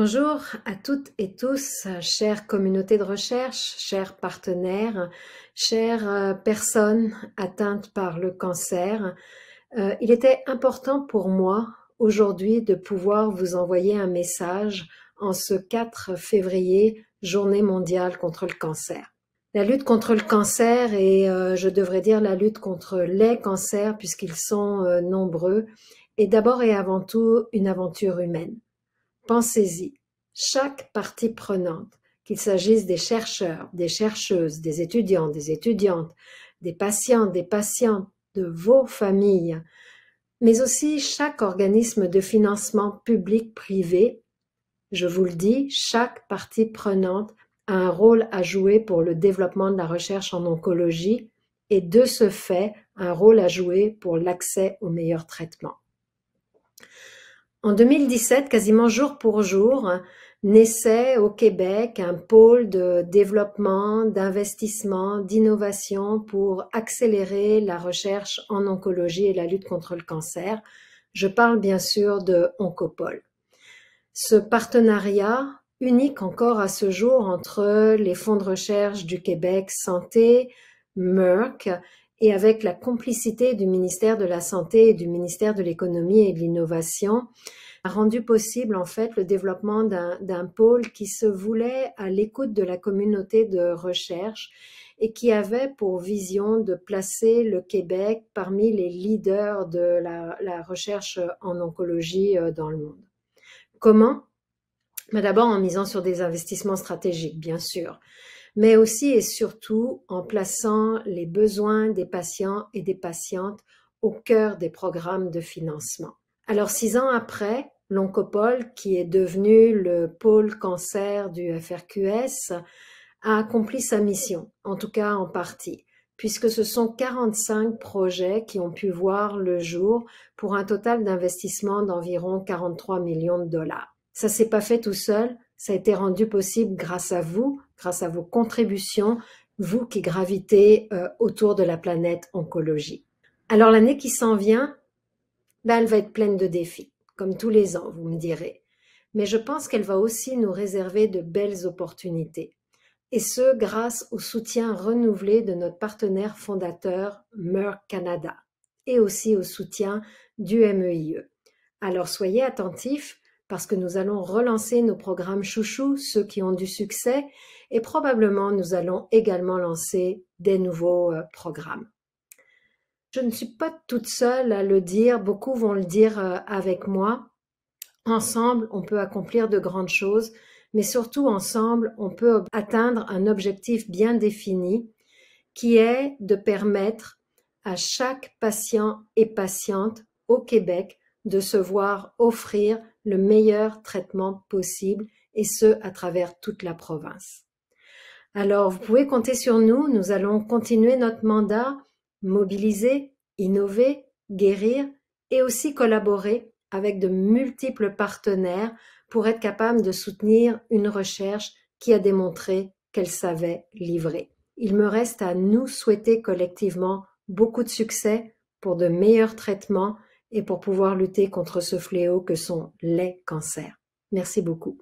Bonjour à toutes et tous, chère communauté de recherche, chers partenaires, chères personnes atteintes par le cancer. Il était important pour moi aujourd'hui de pouvoir vous envoyer un message en ce 4 février, Journée mondiale contre le cancer. La lutte contre le cancer et je devrais dire la lutte contre les cancers puisqu'ils sont nombreux est d'abord et avant tout une aventure humaine. Pensez-y, chaque partie prenante, qu'il s'agisse des chercheurs, des chercheuses, des étudiants, des étudiantes, des patients, des patientes, de vos familles, mais aussi chaque organisme de financement public-privé, je vous le dis, chaque partie prenante a un rôle à jouer pour le développement de la recherche en oncologie et de ce fait, un rôle à jouer pour l'accès aux meilleurs traitements. En 2017, quasiment jour pour jour, naissait au Québec un pôle de développement, d'investissement, d'innovation pour accélérer la recherche en oncologie et la lutte contre le cancer. Je parle bien sûr de Oncopole. Ce partenariat, unique encore à ce jour entre les fonds de recherche du Québec Santé, Merck, et avec la complicité du ministère de la Santé et du ministère de l'Économie et de l'Innovation, a rendu possible en fait le développement d'un pôle qui se voulait à l'écoute de la communauté de recherche et qui avait pour vision de placer le Québec parmi les leaders de la recherche en oncologie dans le monde. Comment? D'abord en misant sur des investissements stratégiques, bien sûr, mais aussi et surtout en plaçant les besoins des patients et des patientes au cœur des programmes de financement. Alors 6 ans après, l'Oncopole, qui est devenu le pôle cancer du FRQS, a accompli sa mission, en tout cas en partie, puisque ce sont 45 projets qui ont pu voir le jour pour un total d'investissement d'environ 43 millions de dollars. Ça s'est pas fait tout seul, ça a été rendu possible grâce à vous, grâce à vos contributions, vous qui gravitez autour de la planète oncologie. Alors l'année qui s'en vient, elle va être pleine de défis, comme tous les ans, vous me direz. Mais je pense qu'elle va aussi nous réserver de belles opportunités. Et ce, grâce au soutien renouvelé de notre partenaire fondateur Merck Canada et aussi au soutien du MEIE. Alors soyez attentifs parce que nous allons relancer nos programmes chouchous, ceux qui ont du succès, et probablement nous allons également lancer des nouveaux programmes. Je ne suis pas toute seule à le dire, beaucoup vont le dire avec moi. Ensemble, on peut accomplir de grandes choses, mais surtout ensemble, on peut atteindre un objectif bien défini qui est de permettre à chaque patient et patiente au Québec de se voir offrir le meilleur traitement possible et ce, à travers toute la province. Alors, vous pouvez compter sur nous, nous allons continuer notre mandat, mobiliser, innover, guérir et aussi collaborer avec de multiples partenaires pour être capable de soutenir une recherche qui a démontré qu'elle savait livrer. Il me reste à nous souhaiter collectivement beaucoup de succès pour de meilleurs traitements et pour pouvoir lutter contre ce fléau que sont les cancers. Merci beaucoup.